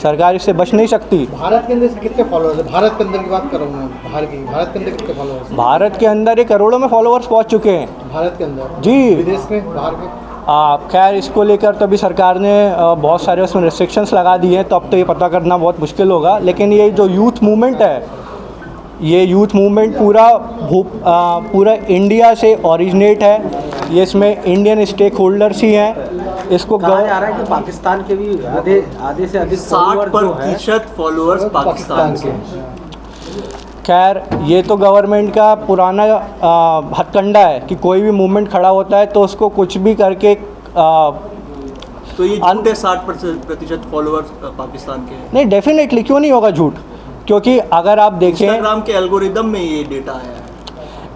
सरकार इससे बच नहीं सकती। भारत के अंदर से कितने फॉलोअर्स है? भारत के अंदर की बात कर रहा हूँ मैं, भारत के अंदर कितने फॉलोअर्स हैं? भारत के अंदर ये करोड़ों में फॉलोअर्स पहुंच चुके हैं। भारत के अंदर जी। विदेश में, बाहर के? खैर इसको लेकर तो अभी सरकार ने बहुत सारे उसमें रिस्ट्रिक्शंस लगा दिए हैं, तो अब तो ये पता करना बहुत मुश्किल होगा। लेकिन ये जो यूथ मूवमेंट है, ये यूथ मूवमेंट पूरा इंडिया से ओरिजिनेट है। ये इसमें इंडियन स्टेक होल्डर्स ही हैं। इसको कहा जा रहा है कि पाकिस्तान के भी आधे से अधिक 60% फॉलोअर्स पाकिस्तान के। खैर ये तो गवर्नमेंट का पुराना हथकंडा है कि कोई भी मूवमेंट खड़ा होता है तो उसको कुछ भी करके तो ये झूठ है 60% फॉलोअर्स पाकिस्तान के? नहीं, डेफिनेटली क्यों नहीं होगा झूठ, क्योंकि अगर आप देखें इंस्टाग्राम के एल्गोरिदम में ये डेटा है।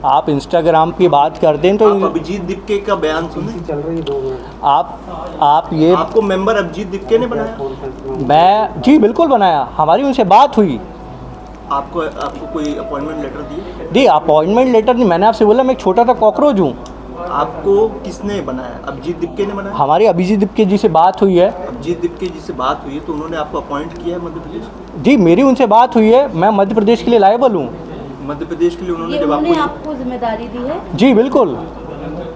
आप इंस्टाग्राम की बात करते हैं तो आप अभिजीत दीपके का बयान सुने? चल रही 2 मिनट। आप ये आपको मेंबर अभिजीत दीपके ने बनाया? मैं जी बिल्कुल बनाया, हमारी उनसे बात हुई। आपको कोई अपॉइंटमेंट लेटर दिए? जी अपॉइंटमेंट लेटर नहीं, मैंने आपसे बोला मैं एक छोटा सा कॉकरोच हूँ। आपको किसने बनाया? अभिजीत दीपके ने बनाया? हमारी अभिजीत दीपके जी से बात हुई है। अभिजीत दीपके जी से बात हुई है तो उन्होंने आपको अपॉइंट किया है मध्य प्रदेश? जी मेरी उनसे बात हुई है, मैं मध्य प्रदेश के लिए लायबल हूँ। मध्य प्रदेश के लिए उन्होंने जब आपको जिम्मेदारी दी है? जी बिल्कुल।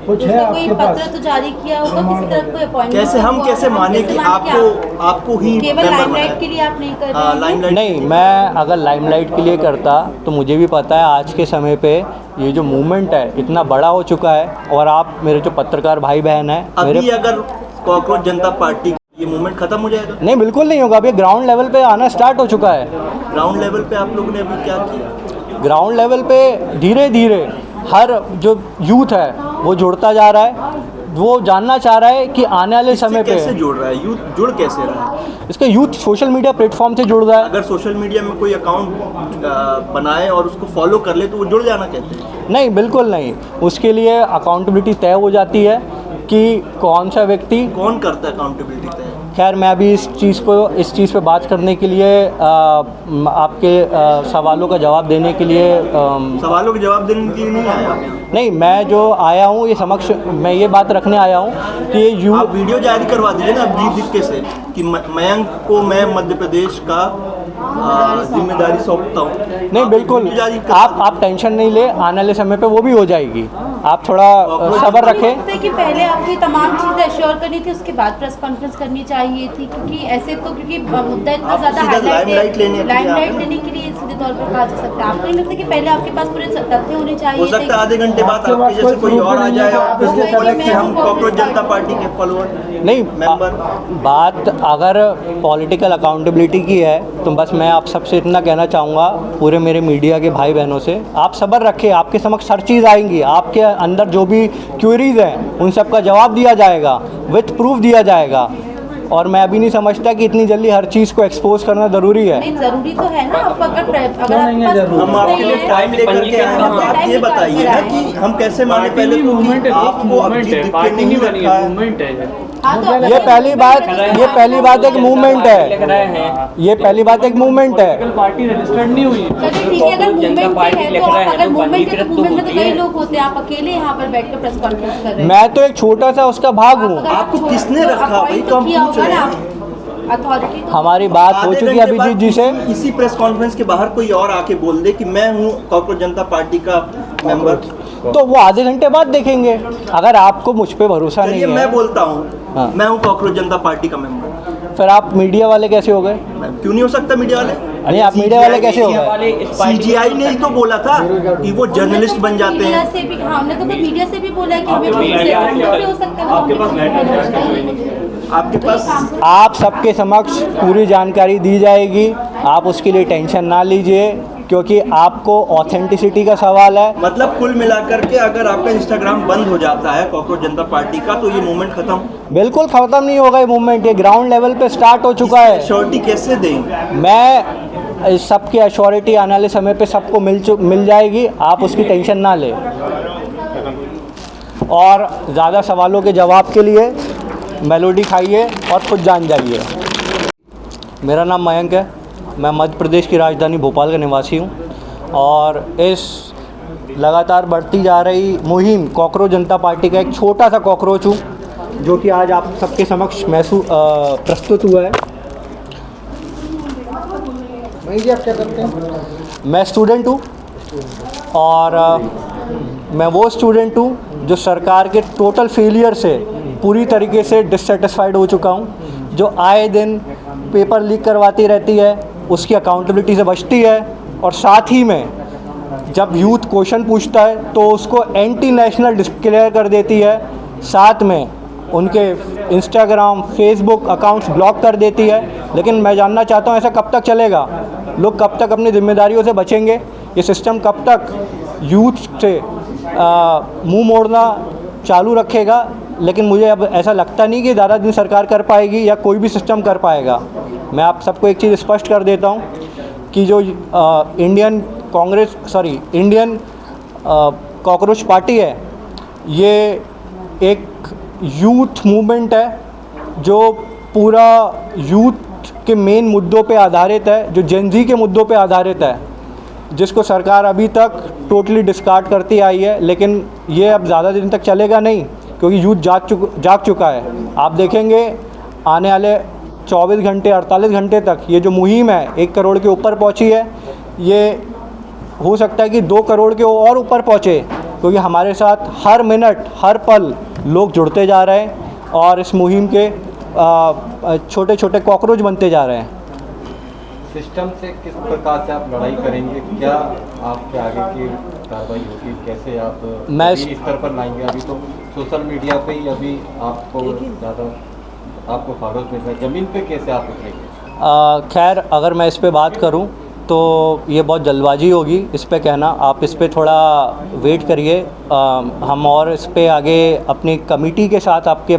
कुछ है कोई पत्र तो जारी किया होगा किसी तरह कोई अपॉइंटमेंट? कैसे हम कैसे माने कि आपको ही केवल लाइमलाइट के लिए आप नहीं कर रहे हैं? नहीं, मैं अगर लाइमलाइट के लिए करता तो मुझे भी पता है आज के समय पे ये जो मूवमेंट है इतना बड़ा हो चुका है। और आप मेरे जो पत्रकार भाई बहन हैं, अभी अगर कॉकरोच जनता पार्टी ये मूवमेंट खत्म हो जाएगा? नहीं बिल्कुल नहीं होगा, अभी ग्राउंड लेवल पे आना स्टार्ट हो चुका है। ग्राउंड लेवल पे आप लोगों ने अभी क्या किया? ग्राउंड लेवल पे धीरे धीरे हर जो यूथ है वो जुड़ता जा रहा है। वो जानना चाह रहा है कि आने वाले समय पे कैसे जुड़ रहा है यूथ, जुड़ कैसे रहा है? इसका यूथ सोशल मीडिया प्लेटफॉर्म से जुड़ रहा है। अगर सोशल मीडिया में कोई अकाउंट बनाए और उसको फॉलो कर ले तो वो जुड़ जाना कहते हैं? नहीं बिल्कुल नहीं, उसके लिए अकाउंटेबिलिटी तय हो जाती है कि कौन सा व्यक्ति कौन करता है अकाउंटेबिलिटी तय? खैर मैं अभी इस चीज़ पे बात करने के लिए आपके सवालों का जवाब देने के लिए सवालों के जवाब देने के लिए नहीं आया? नहीं, मैं जो आया हूँ ये समक्ष मैं ये बात रखने आया हूँ कि ये आप वीडियो जारी करवा दीजिए ना अभिजीत दीपके से कि मयंक को मैं मध्य प्रदेश का जिम्मेदारी सौंपता हूँ। नहीं बिल्कुल, आप टेंशन नहीं ले, आने वाले समय पे वो भी हो जाएगी। आप थोड़ा सब्र रखें। कि पहले आपको तमाम चीज़ें एश्योर करनी थी, उसके बाद प्रेस कॉन्फ्रेंस करनी चाहिए थी, क्योंकि ऐसे तो क्योंकि मुद्दा इतना ज़्यादा लाइमलाइट लेने के लिए सीधे तौर पर कहा जा सकता है। आपको नहीं लगता कि पहले आपके पास पूरे तथ्य होने चाहिए? हो सकता है आधे घंटे बाद आपके जैसे कोई और आ जाए और हम कॉकरोच जनता पार्टी के फॉलोअर नहीं मेंबर। बात अगर पॉलिटिकल अकाउंटेबिलिटी की है तो बस मैं आप सबसे इतना कहना चाहूँगा, पूरे मेरे मीडिया के भाई बहनों से, आप सब्र रखें, आपके समक्ष हर चीज़ आएंगी। आपके अंदर जो भी क्वेरीज हैं उन सब का जवाब दिया जाएगा, विथ प्रूफ दिया जाएगा। और मैं अभी नहीं समझता कि इतनी जल्दी हर चीज़ को एक्सपोज करना ज़रूरी है। नहीं ज़रूरी तो है ना, आप अगर हम आपके लिए टाइम लेकर के आए हैं, आप ये बताइए ना कि हम कैसे माने पहले तो कि आपको अभिजीत दीपके ने नहीं रखा है। ये पहली बात एक मूवमेंट है। ये पहली बात एक मूवमेंट है। पार्टी रजिस्टर्ड नहीं हुई। ठीक है, अगर मूवमेंट है तो मूवमेंट में तो कई लोग होते हैं, आप अकेले यहाँ पर बैठ कर प्रेस कॉन्फ्रेंस कर रहे हैं। मैं तो एक छोटा सा उसका भाग हूँ। आपको किसने रखा भाई, तो हम पूछ रहे हैं। अथॉरिटी हमारी बात हो चुकी है अभिजीत जी से। इसी प्रेस कॉन्फ्रेंस के बाहर कोई और आके बोल दे कि मैं हूँ कॉकरोच जनता पार्टी का मेंबर, तो वो आधे घंटे बाद देखेंगे। अगर आपको मुझ पे भरोसा नहीं है, मैं बोलता हूँ हाँ। मैं हूँ कॉकरोच जनता पार्टी का मेंबर, फिर आप मीडिया वाले कैसे हो गए? क्यों नहीं हो सकता मीडिया वाले? नहीं, आप मीडिया वाले कैसे हो गए? सीजीआई ने ही तो बोला था कि वो जर्नलिस्ट बन जाते हैं। हमने तो मीडिया से भी बोला है कि हमें हो सकता है। आपके पास आप सबके समक्ष पूरी जानकारी दी जाएगी, आप उसके लिए टेंशन ना लीजिए, क्योंकि आपको ऑथेंटिसिटी का सवाल है। मतलब कुल मिलाकर के अगर आपका इंस्टाग्राम बंद हो जाता है कॉकरोच जनता पार्टी का तो ये मूवमेंट खत्म? बिल्कुल ख़त्म नहीं होगा ये मूवमेंट, ये ग्राउंड लेवल पे स्टार्ट हो चुका है। श्योरिटी कैसे देंगे? मैं सबकी एश्योरिटी आने वाले समय पे सबको मिल जाएगी, आप उसकी टेंशन ना लें। और ज़्यादा सवालों के जवाब के लिए मेलोडी खाइए और खुद जान जाइए। मेरा नाम मयंक है, मैं मध्य प्रदेश की राजधानी भोपाल का निवासी हूँ और इस लगातार बढ़ती जा रही मुहिम कॉकरोच जनता पार्टी का एक छोटा सा कॉकरोच हूँ, जो कि आज आप सबके समक्ष प्रस्तुत हुआ है। वही जी, आप क्या करते हैं? मैं स्टूडेंट हूँ और मैं वो स्टूडेंट हूँ जो सरकार के टोटल फेलियर से पूरी तरीके से डिससेटिस्फाइड हो चुका हूँ। जो आए दिन पेपर लीक करवाती रहती है, उसकी अकाउंटेबिलिटी से बचती है, और साथ ही में जब यूथ क्वेश्चन पूछता है तो उसको एंटी नेशनल डिक्लेयर कर देती है, साथ में उनके इंस्टाग्राम फेसबुक अकाउंट्स ब्लॉक कर देती है। लेकिन मैं जानना चाहता हूँ ऐसा कब तक चलेगा? लोग कब तक अपनी जिम्मेदारियों से बचेंगे? ये सिस्टम कब तक यूथ से मुंह मोड़ना चालू रखेगा? लेकिन मुझे अब ऐसा लगता नहीं कि ज़्यादा दिन सरकार कर पाएगी या कोई भी सिस्टम कर पाएगा। मैं आप सबको एक चीज़ स्पष्ट कर देता हूँ कि जो इंडियन कॉकरोच पार्टी है, ये एक यूथ मूवमेंट है जो पूरा यूथ के मेन मुद्दों पे आधारित है, जो जेन-ज़ी के मुद्दों पे आधारित है, जिसको सरकार अभी तक टोटली डिस्कार्ड करती आई है। लेकिन ये अब ज़्यादा दिन तक चलेगा नहीं, क्योंकि यूथ जाग चुका है। आप देखेंगे आने वाले 24 घंटे 48 घंटे तक ये जो मुहिम है 1 करोड़ के ऊपर पहुंची है। ये हो सकता है कि 2 करोड़ के और ऊपर पहुंचे, क्योंकि हमारे साथ हर मिनट हर पल लोग जुड़ते जा रहे हैं और इस मुहिम के छोटे छोटे कॉकरोच बनते जा रहे हैं। सिस्टम से किस प्रकार से आप लड़ाई करेंगे? क्या आपके आगे की कार्रवाई होगी? कैसे आप मैं इस स्तर पर लाएंगे? अभी तो सोशल मीडिया पे ही अभी आपको ज़्यादा आपको फॉलोअर्स मिल रहा है, ज़मीन पे कैसे आप उतरेंगे? खैर, अगर मैं इस पे बात करूं तो ये बहुत जल्दबाजी होगी इस पे कहना। आप इस पे थोड़ा वेट करिए। हम और इस पे आगे अपनी कमेटी के साथ आपके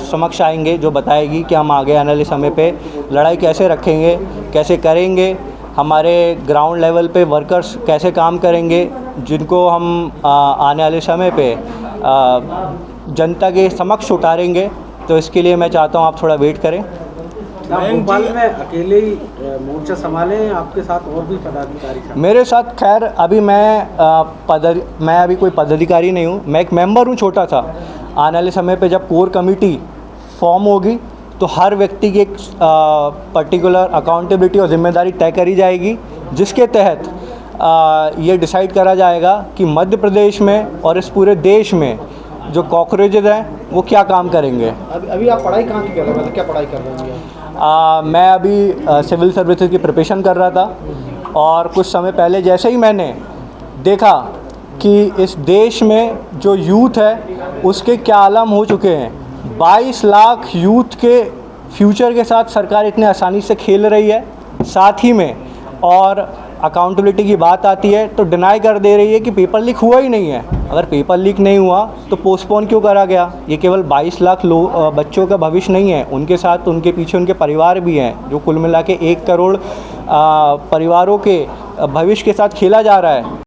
समक्ष आएंगे, जो बताएगी कि हम आगे आने वाले समय पे लड़ाई कैसे रखेंगे, कैसे करेंगे, हमारे ग्राउंड लेवल पे वर्कर्स कैसे काम करेंगे, जिनको हम आने वाले समय पे जनता के समक्ष उतारेंगे। तो इसके लिए मैं चाहता हूँ आप थोड़ा वेट करें। आप भोपाल में अकेले ही मोर्चा संभाले हैं, आपके साथ और भी पदाधिकारी? मेरे साथ खैर अभी मैं अभी कोई पदाधिकारी नहीं हूँ, मैं एक मेंबर हूँ छोटा सा। आने वाले समय पे जब कोर कमेटी फॉर्म होगी तो हर व्यक्ति की एक पर्टिकुलर अकाउंटेबिलिटी और जिम्मेदारी तय करी जाएगी, जिसके तहत ये डिसाइड करा जाएगा कि मध्य प्रदेश में और इस पूरे देश में जो कॉकरोचेज हैं वो क्या काम करेंगे। अभी आप पढ़ाई कहाँ की कर रहे हैं? मतलब क्या पढ़ाई कर रहे हैं? मैं अभी सिविल सर्विसेज की प्रिपरेशन कर रहा था, और कुछ समय पहले जैसे ही मैंने देखा कि इस देश में जो यूथ है उसके क्या आलम हो चुके हैं, 22 लाख यूथ के फ्यूचर के साथ सरकार इतने आसानी से खेल रही है, साथ ही में और अकाउंटेबिलिटी की बात आती है तो डिनाई कर दे रही है कि पेपर लीक हुआ ही नहीं है। अगर पेपर लीक नहीं हुआ तो पोस्टपोन क्यों करा गया? ये केवल 22 लाख बच्चों का भविष्य नहीं है, उनके साथ उनके पीछे उनके परिवार भी हैं, जो कुल मिला के 1 करोड़ परिवारों के भविष्य के साथ खेला जा रहा है।